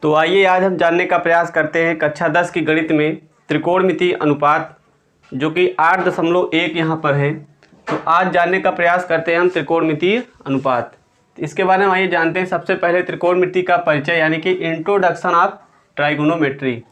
तो आइए आज हम जानने का प्रयास करते हैं कक्षा 10 की गणित में त्रिकोणमितीय अनुपात, जो कि 8.1 यहाँ पर है। तो आज जानने का प्रयास करते हैं हम त्रिकोणमितीय अनुपात। इसके बारे में आइए जानते हैं सबसे पहले त्रिकोणमिति का परिचय, यानी कि इंट्रोडक्शन ऑफ ट्राइगोनोमेट्री।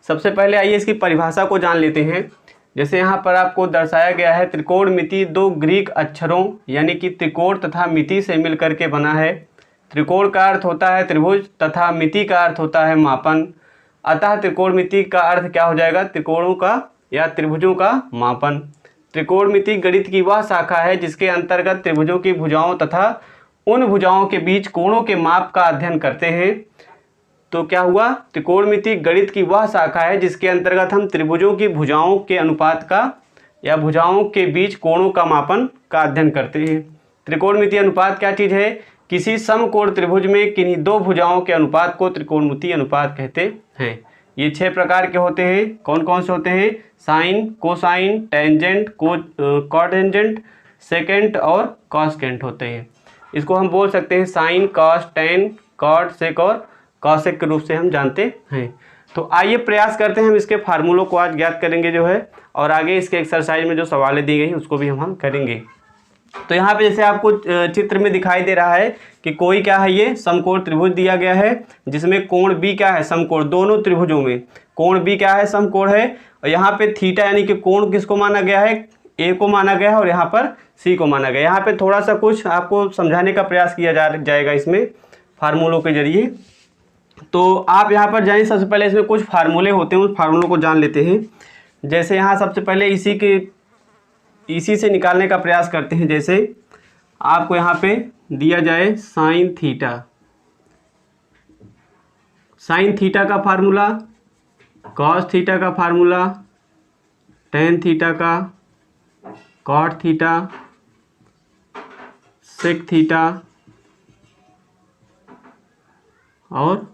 सबसे पहले आइए इसकी परिभाषा को जान लेते हैं। जैसे यहाँ पर आपको दर्शाया गया है, त्रिकोणमिति दो ग्रीक अक्षरों यानी कि त्रिकोण तथा मिति से मिलकर के बना है। त्रिकोण का अर्थ होता है त्रिभुज तथा मिति का अर्थ होता है मापन। अतः त्रिकोणमिति का अर्थ क्या हो जाएगा? त्रिकोणों का या त्रिभुजों का मापन। त्रिकोणमिति गणित की वह शाखा है जिसके अंतर्गत त्रिभुजों की भुजाओं तथा उन भुजाओं के बीच कोणों के माप का अध्ययन करते हैं। तो क्या हुआ? त्रिकोणमिति गणित की वह शाखा है जिसके अंतर्गत हम त्रिभुजों की भुजाओं के अनुपात का या भुजाओं के बीच कोणों का मापन का अध्ययन करते हैं। त्रिकोणमिति अनुपात क्या चीज़ है? किसी समकोण त्रिभुज में किन्हीं दो भुजाओं के अनुपात को त्रिकोणमितीय अनुपात कहते हैं। ये 6 प्रकार के होते हैं। कौन कौन से होते हैं? Sine, cosine, tangent, cotangent, secant और कॉसेकेंट होते हैं। इसको हम बोल सकते हैं sine, cos, tan, cot, sec और कॉसेक के रूप से हम जानते हैं। तो आइए प्रयास करते हैं, हम इसके फार्मूलों को आज ज्ञात करेंगे जो है, और आगे इसके एक्सरसाइज में जो सवालें दी गई हैं उसको भी हम करेंगे। तो यहाँ पे जैसे आपको चित्र में दिखाई दे रहा है कि कोई क्या है, ये समकोण त्रिभुज दिया गया है जिसमें कोण बी क्या है? समकोण। दोनों त्रिभुजों में कोण बी क्या है? समकोण है। और यहाँ पे थीटा यानी कि कोण किसको माना गया है? ए को माना गया है, और यहाँ पर सी को माना गया। यहाँ पे थोड़ा सा कुछ आपको समझाने का प्रयास किया जाएगा इसमें फार्मूलों के जरिए। तो आप यहाँ पर जाइए, सबसे पहले इसमें कुछ फार्मूले होते हैं, उस फार्मूलों को जान लेते हैं। जैसे यहाँ सबसे पहले इसी से निकालने का प्रयास करते हैं। जैसे आपको यहाँ पे दिया जाए साइन थीटा, साइन थीटा का फार्मूला, कॉस थीटा का फार्मूला, टेन थीटा का, कॉट थीटा, सेक थीटा और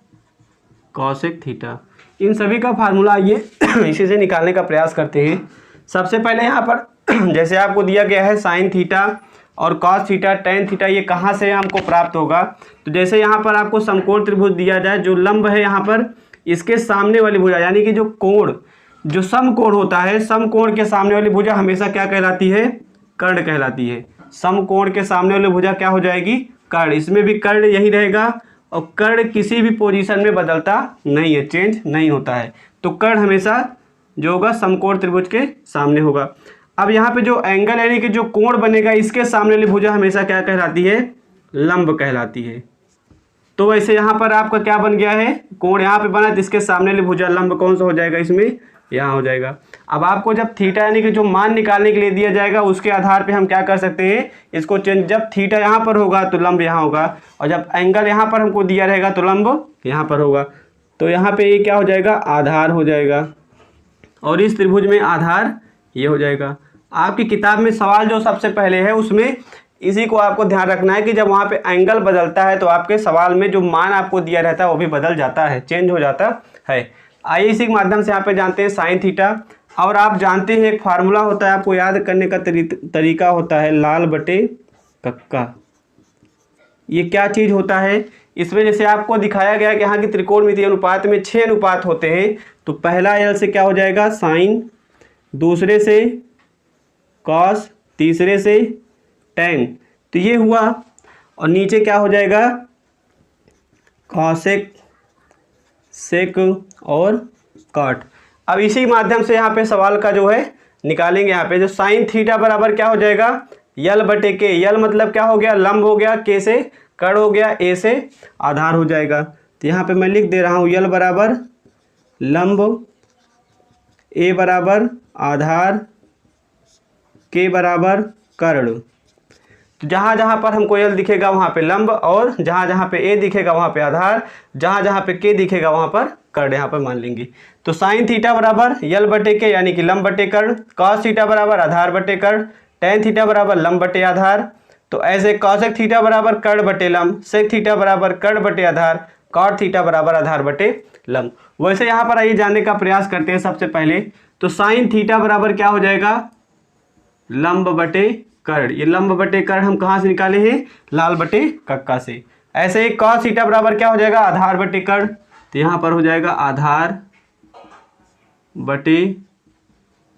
कॉसेक थीटा, इन सभी का फार्मूला ये इसी से निकालने का प्रयास करते हैं। सबसे पहले यहाँ पर जैसे आपको दिया गया है साइन थीटा और कॉस थीटा, टेन थीटा, ये कहाँ से हमको प्राप्त होगा? तो जैसे यहाँ पर आपको समकोण त्रिभुज दिया जाए, जो लंब है यहाँ पर इसके सामने वाली भुजा, यानी कि जो कोण, जो समकोण होता है, समकोण के सामने वाली भुजा हमेशा क्या कहलाती है? कर्ण कहलाती है। समकोण के सामने वाली भुजा क्या हो जाएगी? कर्ण। इसमें भी कर्ण यही रहेगा, और कर्ण किसी भी पोजीशन में बदलता नहीं है, चेंज नहीं होता है। तो कर्ण हमेशा जो होगा समकोण त्रिभुज के सामने होगा। अब यहाँ पे जो एंगल यानी कि जो कोण बनेगा, इसके सामने वाली भुजा हमेशा क्या कहलाती है? लंब कहलाती है। तो वैसे यहाँ पर आपका क्या बन गया है? कोण यहाँ पे बना, तो इसके सामने वाली भुजा लंब कौन सा हो जाएगा? इसमें यहाँ हो जाएगा। अब आपको जब थीटा यानी कि जो मान निकालने के लिए दिया जाएगा, उसके आधार पे हम क्या कर सकते हैं? इसको चेंज। जब थीटा यहाँ पर होगा तो लंब यहाँ होगा, और जब एंगल यहाँ पर हमको दिया रहेगा तो लंब यहाँ पर होगा। तो यहाँ पे ये क्या हो जाएगा? आधार हो जाएगा, और इस त्रिभुज में आधार ये हो जाएगा। आपकी किताब में सवाल जो सबसे पहले है उसमें इसी को आपको ध्यान रखना है कि जब वहाँ पे एंगल बदलता है तो आपके सवाल में जो मान आपको दिया रहता है वो भी बदल जाता है, चेंज हो जाता है। आइए इसी के माध्यम से यहाँ पे जानते हैं साइन थीटा। और आप जानते हैं एक फार्मूला होता है, आपको याद करने का तरीका होता है लाल बटे कक्का। ये क्या चीज़ होता है? इसमें जैसे आपको दिखाया गया कि यहाँ की त्रिकोणमितीय अनुपात में 6 अनुपात होते हैं। तो पहला एल से क्या हो जाएगा? साइन, दूसरे से कॉस, तीसरे से टेन, तो ये हुआ। और नीचे क्या हो जाएगा? कॉसेक, सेक और कॉट। अब इसी माध्यम से यहाँ पे सवाल का जो है निकालेंगे। यहाँ पे जो साइन थीटा बराबर क्या हो जाएगा? यल बटे के। यल मतलब क्या हो गया? लंब हो गया, के से कर्ण हो गया, ए से आधार हो जाएगा। तो यहाँ पे मैं लिख दे रहा हूँ यल बराबर लंब, ए बराबर आधार, के बराबर कर्ण। तो जहाँ जहाँ पर हमको यल दिखेगा वहाँ पे लंब, और जहाँ जहाँ पे ए दिखेगा वहाँ पे आधार, जहाँ जहाँ पे के दिखेगा वहाँ पर कर्ण यहाँ पर मान लेंगे। तो साइन थीटा बराबर यल बटे के यानी कि लंब बटे कर्ण, कॉस थीटा बराबर आधार बटे कर्ण, टेन थीटा बराबर लंब बटे आधार। तो ऐसे कॉसेक थीटा बराबर कर्ण बटे लंब, सेक थीटा बराबर कर्ण बटे आधार, कॉट थीटा बराबर आधार बटे लंब। वैसे यहाँ पर आइए जानने का प्रयास करते हैं। सबसे पहले तो साइन थीटा बराबर क्या हो जाएगा? लंब बटे कर्ण। ये लंब बटे कर्ण हम कहाँ से निकाले हैं? लाल बटे कक्का से। ऐसे ही कॉस थीटा बराबर क्या हो जाएगा? आधार बटे कर्ण। तो यहाँ पर हो जाएगा आधार बटे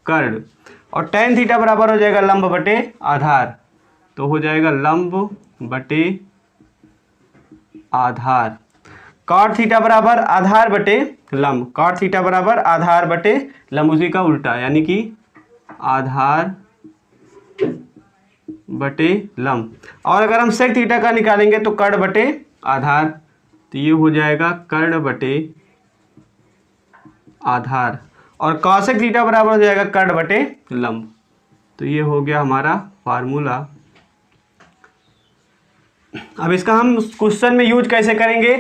कर्ण, और tan थीटा बराबर हो जाएगा लंब बटे आधार, तो हो जाएगा लंब बटे आधार। cot थीटा बराबर आधार बटे लंब, cot थीटा बराबर आधार बटे लंब, उसी का उल्टा, यानी कि आधार बटे लंब। और अगर हम sec थीटा का निकालेंगे तो कर्ण बटे आधार, तो ये हो जाएगा कर्ण बटे आधार, और cosec थीटा बराबर हो जाएगा कर्ण बटे लंब। तो ये हो गया हमारा फार्मूला। अब इसका हम क्वेश्चन में यूज कैसे करेंगे,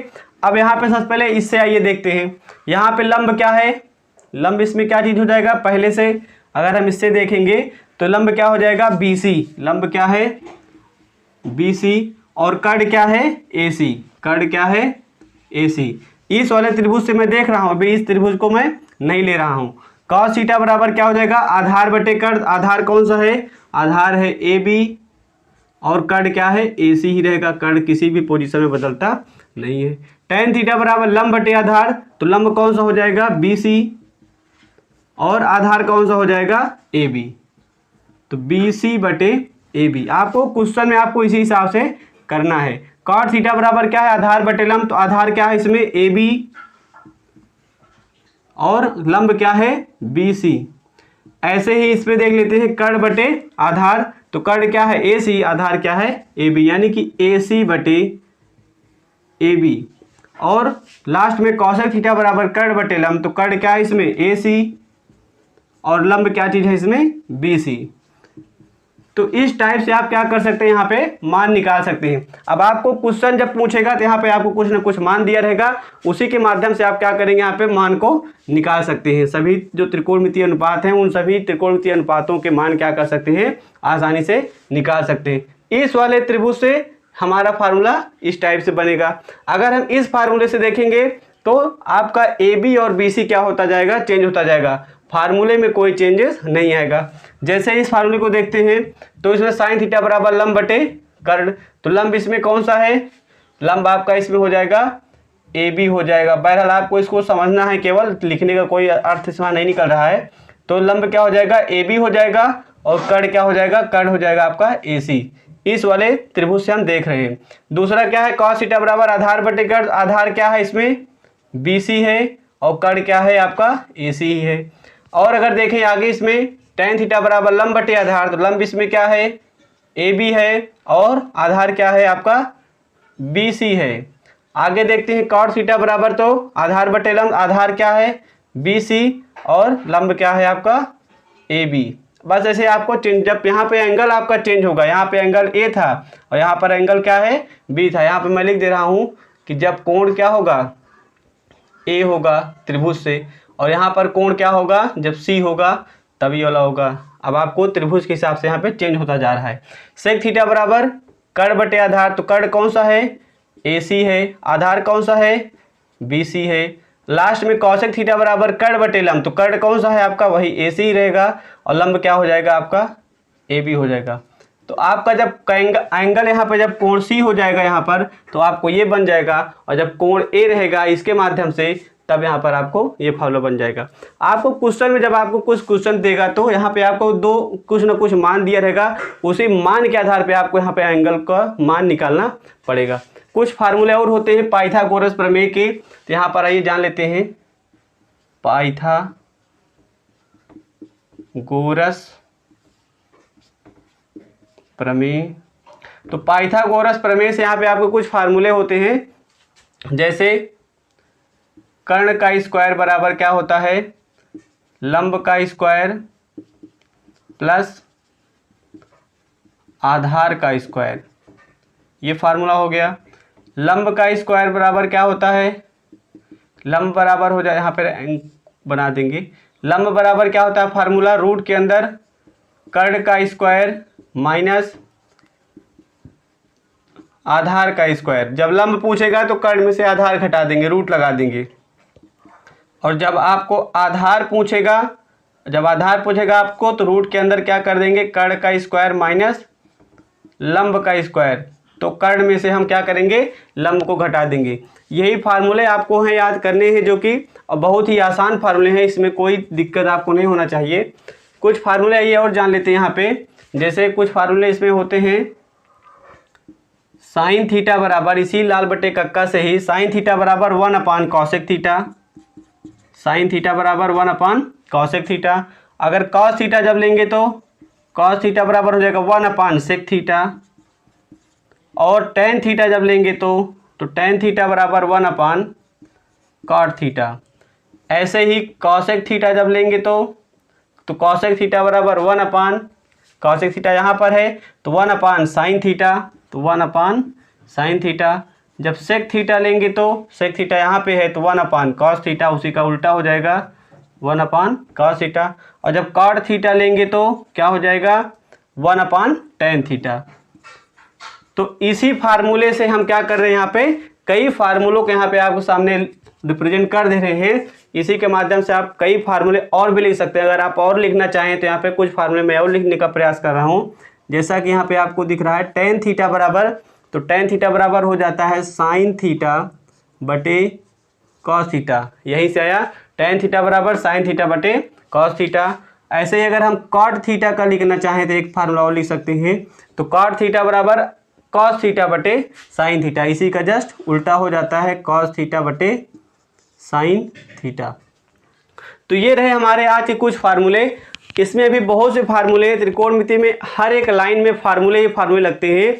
अब यहाँ पे सबसे पहले इससे आइए देखते हैं। यहाँ पे लंब क्या है, लंब इसमें क्या चीज़ हो जाएगा, पहले से अगर हम इससे देखेंगे तो लंब क्या हो जाएगा BC, लंब क्या है BC, और कर्ण क्या है AC, कर्ण क्या है AC। इस वाले त्रिभुज से मैं देख रहा हूँ, अभी इस त्रिभुज को मैं नहीं ले रहा हूँ। cos थीटा बराबर क्या हो जाएगा आधार बटे कर्ण, आधार कौन सा है, आधार है AB, और कर्ण क्या है AC ही रहेगा, कर्ण किसी भी पोजीशन में बदलता नहीं है। tan थीटा बराबर लंब बटे आधार, तो लंब कौन सा हो जाएगा BC, और आधार कौन सा हो जाएगा AB, तो BC बटे AB। आपको क्वेश्चन में आपको इसी हिसाब से करना है। cot थीटा बराबर क्या है आधार बटे लंब, तो आधार क्या है इसमें AB, और लंब क्या है BC। ऐसे ही इस पे देख लेते हैं कर्ण बटे आधार, तो कर्ण क्या है AC, आधार क्या है AB, यानी कि AC बटे AB। और लास्ट में cosec थीटा बराबर कर्ण बटे लंब, तो कर्ण क्या है इसमें AC, और लंब क्या चीज़ है इसमें BC। तो इस टाइप से आप क्या कर सकते हैं, यहाँ पे मान निकाल सकते हैं। अब आपको क्वेश्चन जब पूछेगा तो यहाँ पे आपको कुछ ना कुछ मान दिया रहेगा, उसी के माध्यम से आप क्या करेंगे, यहाँ पे मान को निकाल सकते हैं। सभी जो त्रिकोणमितीय अनुपात हैं उन सभी त्रिकोणमितीय अनुपातों के मान क्या कर सकते हैं, आसानी से निकाल सकते हैं। इस वाले त्रिभुज से हमारा फार्मूला इस टाइप से बनेगा। अगर हम इस फार्मूले से देखेंगे तो आपका AB और BC क्या होता जाएगा, चेंज होता जाएगा, फार्मूले में कोई चेंजेस नहीं आएगा। जैसे इस फार्मूले को देखते हैं तो इसमें साइन थीटा बराबर लंब बटे कर्ण, तो लंब इसमें कौन सा है, लंब आपका इसमें हो जाएगा AB हो जाएगा। बहरहाल आपको इसको समझना है, केवल लिखने का कोई अर्थ इसमें नहीं निकल रहा है। तो लंब क्या हो जाएगा AB हो जाएगा, और कर्ण क्या हो जाएगा, कर्ण हो जाएगा आपका AC। इस वाले त्रिभुज से हम देख रहे हैं। दूसरा क्या है, cos थीटा बराबर आधार बटे कर्ण, आधार क्या है इसमें BC है, और कर्ण क्या है आपका AC ही है। और अगर देखें आगे इसमें tan थीटा बराबर लंब बटे आधार, तो लंब इसमें क्या है AB है, और आधार क्या है आपका BC है। आगे देखते हैं cot थीटा बराबर तो आधार बटे लंब, आधार क्या है BC, और लंब क्या है आपका AB। बस ऐसे आपको चेंज, जब यहाँ पे एंगल आपका चेंज होगा, यहाँ पे एंगल A था और यहाँ पर एंगल क्या है B था। यहाँ पे मैं लिख दे रहा हूँ कि जब कोण क्या होगा A होगा त्रिभुज से, और यहाँ पर कोण क्या होगा जब C होगा, तभी वाला होगा। अब आपको त्रिभुज के हिसाब से यहाँ पे चेंज होता जा रहा है। सेक थीटा बराबर कर्ण बटे आधार, तो कर्ण कौन सा है AC है, आधार कौन सा है BC है। लास्ट में कौशिक थीटा बराबर कर्ण बटे लंब, तो कर्ण कौन सा है आपका वही AC ही रहेगा, और लंब क्या हो जाएगा आपका AB हो जाएगा। तो आपका जब एंगल यहाँ पर जब कोण C हो जाएगा यहाँ पर, तो आपको ये बन जाएगा, और जब कोण A रहेगा इसके माध्यम से, तब यहाँ पर आपको ये फॉर्मूला बन जाएगा। आपको क्वेश्चन में जब आपको कुछ क्वेश्चन देगा तो यहाँ पे आपको कुछ ना कुछ मान दिया रहेगा, उसी मान के आधार पे आपको यहाँ पे एंगल का मान निकालना पड़ेगा। कुछ फार्मूले और होते हैं पाइथागोरस प्रमेय के, तो यहाँ पर आइए जान लेते हैं पाइथागोरस प्रमेय। तो पाइथागोरस प्रमेय से यहाँ पे आपको कुछ फार्मूले होते हैं, जैसे कर्ण का स्क्वायर बराबर क्या होता है लंब का स्क्वायर प्लस आधार का स्क्वायर, ये फार्मूला हो गया। लंब का स्क्वायर बराबर क्या होता है, लंब बराबर हो जाए, यहाँ पर बना देंगे, लंब बराबर क्या होता है फार्मूला रूट के अंदर कर्ण का स्क्वायर माइनस आधार का स्क्वायर। जब लंब पूछेगा तो कर्ण में से आधार घटा देंगे, रूट लगा देंगे। और जब आपको आधार पूछेगा, जब आधार पूछेगा आपको, तो रूट के अंदर क्या कर देंगे कर्ण का स्क्वायर माइनस लंब का स्क्वायर, तो कर्ण में से हम क्या करेंगे लंब को घटा देंगे। यही फार्मूले आपको हैं याद करने हैं, जो कि बहुत ही आसान फार्मूले हैं, इसमें कोई दिक्कत आपको नहीं होना चाहिए। कुछ फार्मूले आइए और जान लेते हैं यहाँ पे। जैसे कुछ फार्मूले इसमें होते हैं, साइन थीटा बराबर, इसी लाल बटे कक्का से ही, साइन थीटा बराबर 1 कॉसेक थीटा, साइन थीटा बराबर 1 कॉसेक थीटा। अगर कॉस थीटा जब लेंगे तो कॉस थीटा बराबर हो जाएगा 1 सेक थीटा, और टेन थीटा जब लेंगे तो टेन थीटा बराबर 1 कॉट थीटा। ऐसे ही कॉसेक थीटा जब लेंगे तो कॉसेक थीटा बराबर 1 कॉसेक थीटा यहाँ पर है तो 1 साइन थीटा, तो 1 साइन थीटा। जब सेक थीटा लेंगे तो सेक थीटा यहाँ पे है तो 1 कॉस थीटा, उसी का उल्टा हो जाएगा 1 कॉस थीटा। और जब कॉट थीटा लेंगे तो क्या हो जाएगा 1 टेन थीटा। तो इसी फार्मूले से हम क्या कर रहे हैं, यहाँ पे कई फार्मूलों के यहाँ पे आपको सामने रिप्रेजेंट कर दे रहे हैं। इसी के माध्यम से आप कई फार्मूले और भी लिख सकते हैं। अगर आप और लिखना चाहें तो यहाँ पे कुछ फार्मूले मैं और लिखने का प्रयास कर रहा हूँ। जैसा कि यहाँ पे आपको दिख रहा है टेन थीटा बराबर, तो टेन थीटा बराबर हो जाता है साइन थीटा बटे कॉस थीटा, यहीं से आया टेन थीटा बराबर साइन थीटा बटे कॉस थीटा। ऐसे ही अगर हम कॉट थीटा का लिखना चाहें तो एक फार्मूला और लिख सकते हैं, तो कॉट थीटा बराबर कॉस थीटा बटे साइन थीटा, इसी का जस्ट उल्टा हो जाता है कॉस थीटा बटे साइन थीटा। तो ये रहे हमारे आज के कुछ फार्मूले। इसमें भी बहुत से फार्मूले हैं। त्रिकोणमिति में हर एक लाइन में फार्मूले ही फार्मूले लगते हैं।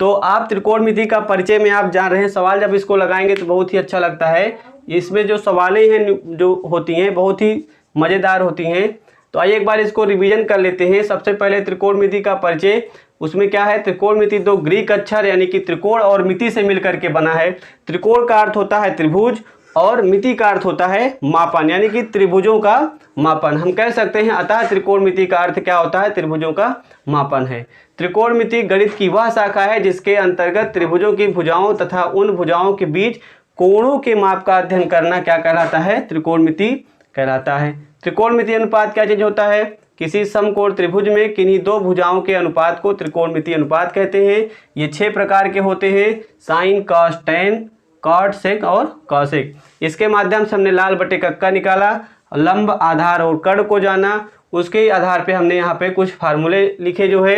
तो आप त्रिकोणमिति का परिचय में आप जान रहे हैं, सवाल जब इसको लगाएंगे तो बहुत ही अच्छा लगता है। इसमें जो सवालें हैं जो होती हैं बहुत ही मज़ेदार होती हैं। तो आइए एक बार इसको रिवीजन कर लेते हैं। सबसे पहले त्रिकोणमिति का परिचय, उसमें क्या है, त्रिकोणमिति दो ग्रीक अक्षर यानी कि त्रिकोण और मिति से मिलकर के बना है। त्रिकोण का अर्थ होता है त्रिभुज और मिति का अर्थ होता है मापन, यानी कि त्रिभुजों का मापन हम कह सकते हैं। अतः त्रिकोणमिति का अर्थ क्या होता है, त्रिभुजों का मापन है। त्रिकोणमिति गणित की वह शाखा है जिसके अंतर्गत त्रिभुजों की भुजाओं तथा उन भुजाओं के बीच कोणों के माप का अध्ययन करना क्या कहलाता है, त्रिकोणमिति कहलाता है। त्रिकोणमिति अनुपात क्या चीज होता है, किसी समकोण त्रिभुज में किन्हीं दो भुजाओं के अनुपात को त्रिकोणमिति अनुपात कहते हैं। ये 6 प्रकार के होते हैं, sine, cos, tan, cot, sec और कॉसेक। इसके माध्यम से हमने लाल बटे कक्का निकाला, लंब, आधार और कर्ण को जाना। उसके आधार पे हमने यहाँ पे कुछ फार्मूले लिखे, जो है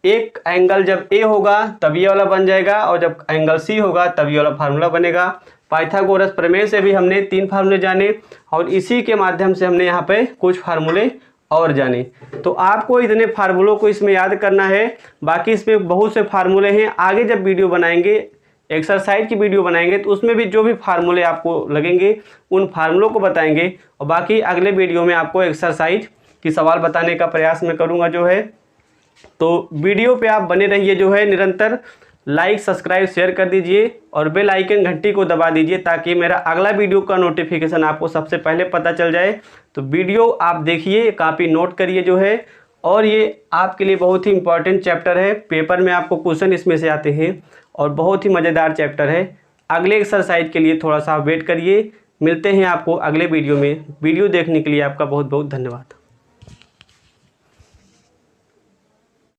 एक एंगल जब ए होगा तब ये वाला बन जाएगा, और जब एंगल सी होगा तब ये वाला फार्मूला बनेगा। पाइथागोरस प्रमेय से भी हमने 3 फार्मूले जाने, और इसी के माध्यम से हमने यहाँ पे कुछ फार्मूले और जाने। तो आपको इतने फार्मूलों को इसमें याद करना है। बाकी इसमें बहुत से फार्मूले हैं। आगे जब वीडियो बनाएंगे, एक्सरसाइज की वीडियो बनाएंगे, तो उसमें भी जो भी फार्मूले आपको लगेंगे उन फार्मूलों को बताएंगे। और बाकी अगले वीडियो में आपको एक्सरसाइज की सवाल बताने का प्रयास मैं करूँगा जो है। तो वीडियो पे आप बने रहिए, जो है निरंतर लाइक, सब्सक्राइब, शेयर कर दीजिए और बेल आइकन घंटी को दबा दीजिए, ताकि मेरा अगला वीडियो का नोटिफिकेशन आपको सबसे पहले पता चल जाए। तो वीडियो आप देखिए, कापी नोट करिए जो है। और ये आपके लिए बहुत ही इंपॉर्टेंट चैप्टर है, पेपर में आपको क्वेश्चन इसमें से आते हैं और बहुत ही मज़ेदार चैप्टर है। अगले एक्सरसाइज के लिए थोड़ा सा वेट करिए। मिलते हैं आपको अगले वीडियो में। वीडियो देखने के लिए आपका बहुत बहुत धन्यवाद।